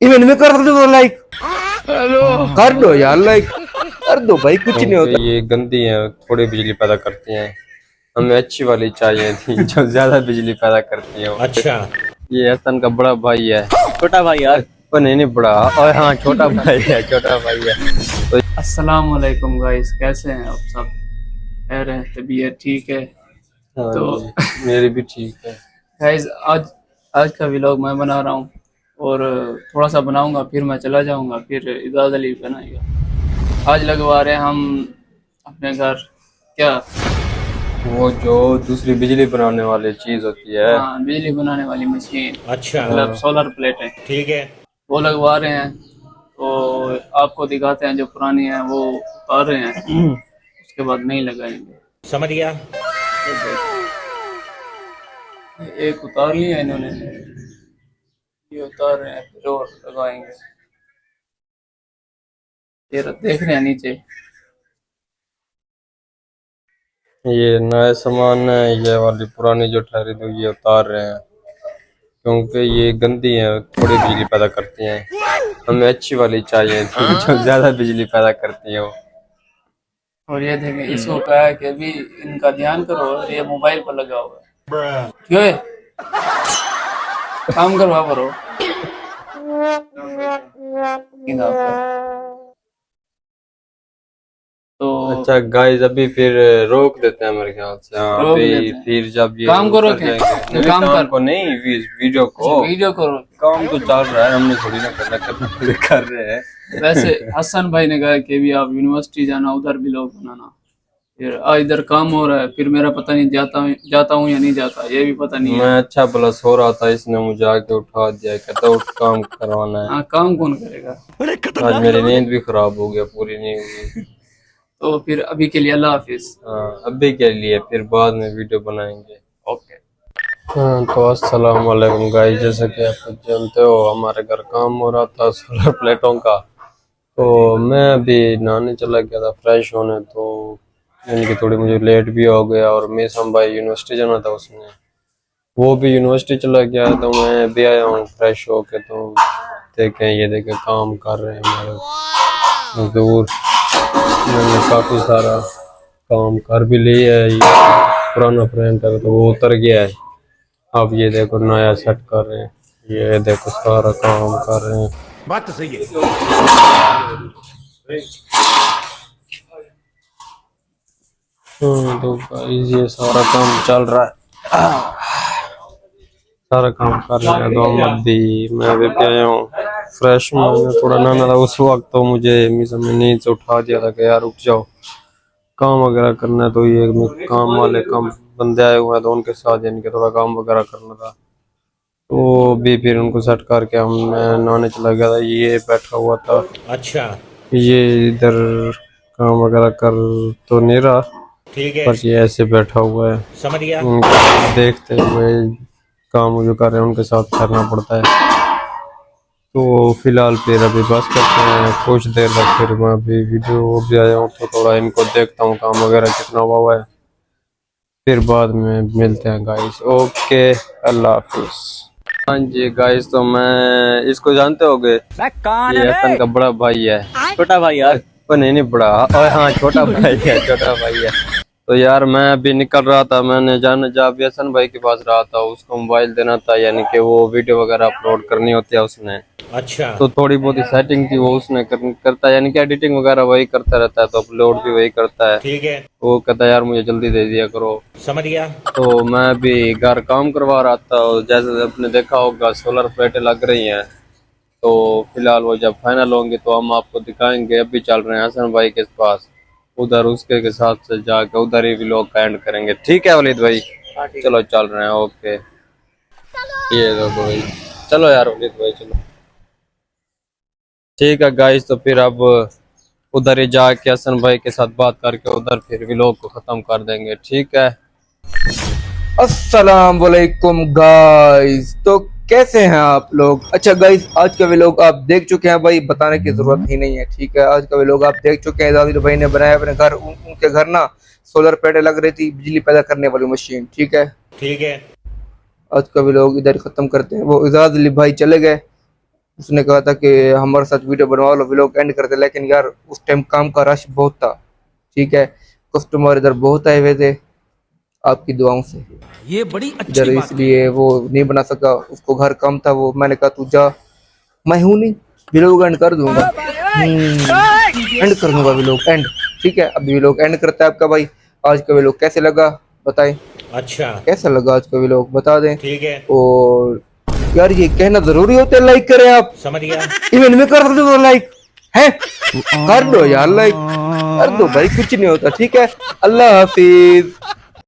Even में कर दो लाइक। हेलो कर दो यार, लाइक कर दो भाई, कुछ नहीं होता। ये गंदी है, थोड़ी बिजली पैदा करती हैं। हमें अच्छी वाली चाहिए थी जो ज्यादा बिजली पैदा करती है। अच्छा। ये हसन का बड़ा भाई है। छोटा भाई यार। ओ नहीं नहीं बड़ा, और हाँ छोटा भाई है, छोटा भाई है। तो अस्सलाम वालेकुम गाइस, कैसे हैं आप सब? खैर है, तबीयत ठीक है? हाँ तो जी, मेरी भी ठीक है। गाइस, आज आज का व्लॉग मैं बना रहा हूँ और थोड़ा सा बनाऊंगा, फिर मैं चला जाऊंगा, फिर इजाज़ अली बनाएगा। आज लगवा रहे हैं हम अपने घर, क्या? वो जो दूसरी बिजली बनाने वाली चीज होती है। हाँ, बिजली बनाने वाली मशीन, अच्छा। मतलब सोलर प्लेटें, ठीक है। वो लगवा रहे हैं। तो आपको दिखाते हैं, जो पुरानी है वो उतार रहे हैं, उसके बाद नहीं लगाएंगे। समझ गया। ये देखो, एक उतार लिया इन्होंने, ये उतार रहे हैं, फिर और लगाएंगे। ये देख रहे हैं नीचे। ये नया सामान है, ये वाली पुरानी जो ठहरी थी ये उतार रहे हैं, क्योंकि ये गंदी है, थोड़ी बिजली पैदा करती हैं। हमें अच्छी वाली चाहिए थी जो ज्यादा बिजली पैदा करती है वो। और ये देखें, इसको कहा है कि अभी इनका ध्यान करो, और ये मोबाइल पर लगा हुआ है। क्यों है? काम करवा करो। तो अच्छा गाइस, अभी फिर रोक देते हैं मेरे ख्याल से। हाँ रोक अभी देते हैं। फिर जब ये काम करो उतर क्या? जाएंगे। नहीं, काम कर। को नहीं, वीडियो को। वीडियो करो। काम तो चल रहा है, हमने थोड़ी ना करना कर रहे हैं। वैसे हसन भाई ने कहा कि भी आप यूनिवर्सिटी जाना, उधर भी लोग बनाना। फिर इधर काम हो रहा है, फिर मेरा पता नहीं जाता हूँ या नहीं जाता, ये भी पता नहीं है। मैं अच्छा भला सो रहा था, इसने मुझे आके उठा दिया, कहता उठ काम करवाना है। हाँ, काम कौन करेगा? आज मेरी नींद भी खराब हो गया, पूरी नहीं हुई। तो फिर अभी के लिए अल्लाह हाफिज। हाँ अभी के लिए, फिर बाद में वीडियो बनाएंगे। ओके। हाँ तो अस्सलाम वालेकुम गाइस, जैसा कि आप लोग जानते हो हमारे घर काम हो रहा था सोलर प्लेटों का। तो मैं अभी नहाने चला गया था फ्रेश होने, तो यानी कि थोड़ी मुझे लेट भी हो गया। और मेसम भाई यूनिवर्सिटी जाना था, उसने वो भी यूनिवर्सिटी चला गया, तो मैं भी आया हूँ फ्रेश होके। तो देखें, ये देखें काम कर रहे हैं हमारे मजदूर। मैंने काफ़ी सारा काम कर भी लिया है। ये पुराना प्रिंटर तो वो उतर गया है, अब ये देखो नया सेट कर रहे हैं। ये देखो सारा काम कर रहे हैं। बात तो सही है। तो गाइस ये सारा काम चल रहा है, सारा काम कर रहे हैं। तो मैं भी आया हूँ फ्रेश। मैंने थोड़ा नहाना था उस वक्त, तो मुझे मिस में नींद से उठा दिया था कि यार उठ जाओ, काम वगैरह करना है। तो ये काम वाले काम बंदे आए हुए हैं, तो उनके साथ यानी कि थोड़ा काम वगैरह करना था। तो भी फिर उनको सेट करके हम मैं नहाने चला गया था। ये बैठा हुआ था, अच्छा। ये इधर काम वगैरह कर तो नहीं रहा, ठीक है। बस ये ऐसे बैठा हुआ है। समझ गया। उनको देखते हुए काम जो कर रहे हैं उनके साथ करना पड़ता है। तो फिलहाल फिर अभी बस करते हैं कुछ देर तक, फिर मैं अभी वीडियो भी आया हूँ, तो थोड़ा इनको देखता हूँ काम वगैरह कितना हुआ है, फिर बाद में मिलते हैं गाइस। ओके, अल्लाह हाफिज। हाँ जी गाइस, तो मैं इसको जानते होगे, ये हसन का बड़ा भाई है। छोटा भाई यार। पर नहीं नहीं बड़ा, और हाँ छोटा भाई है, छोटा भाई है। तो यार मैं अभी निकल रहा था, मैंने जब हसन भाई के पास रहा था, उसको मोबाइल देना था, यानी कि वो वीडियो वगैरह अपलोड करनी होती है उसने। अच्छा। तो थोड़ी बहुत ही सेटिंग थी वो उसने करता है, यानी कि एडिटिंग वगैरह वही करता रहता है, तो अपलोड भी वही करता है। ठीक है। वो कहता है यार मुझे जल्दी दे दिया करो। समझ गया। तो मैं भी घर काम करवा रहा था, और जैसे आपने देखा होगा सोलर प्लेटें लग रही हैं। तो फिलहाल वो जब फाइनल होंगे तो हम आपको दिखाएंगे। अभी चल रहे हैं हसन भाई के पास, उधर उसके के साथ से जाके उधर ही व्लॉग का एंड करेंगे। ठीक है वलीद भाई? चलो चल रहे हैं। ओके, ये देखो भाई, चलो यार वलीद भाई चलो। ठीक है गाइस, तो फिर अब उधर ही जाके हसन भाई के साथ बात करके उधर फिर व्लॉग को खत्म कर देंगे। ठीक है। अस्सलाम वालेकुम गाइस, तो कैसे हैं आप लोग? अच्छा गाइस, आज का व्लॉग आप देख चुके हैं भाई, बताने की जरूरत ही नहीं है। ठीक है, आज का व्लॉग आप देख चुके हैं। दादी भाई ने बनाया अपने घर, उनके घर ना सोलर प्लेटें लग रही थी, बिजली पैदा करने वाली मशीन। ठीक है, ठीक है। आज का व्लॉग इधर खत्म करते हैं। वो इजाज अली भाई चले गए, उसने कहा था कि हमारे साथ वीडियो बनवा लो, व्लॉग एंड करते, लेकिन यार उस टाइम काम का रश बहुत था, ठीक है, कस्टमर इधर बहुत आए हुए थे आपकी दुआओं से, ये बड़ी इधर, इसलिए वो नहीं बना सका, उसको घर कम था वो। मैंने कहा तू जा, मैं हूं नहीं, व्लॉग एंड कर दूंगा, एंड कर दूंगा व्लॉग एंड, ठीक है। अभी व्लॉग एंड करता है आपका भाई। आज का व्लॉग कैसे लगा बताएं, अच्छा कैसा लगा आज का व्लॉग बता दें। ठीक है, और यार ये कहना जरूरी होता है लाइक करें आप, समझ गया। इवन में कर दो लाइक है, कर दो यार लाइक कर दो भाई, कुछ नहीं होता, ठीक है। अल्लाह हाफिज।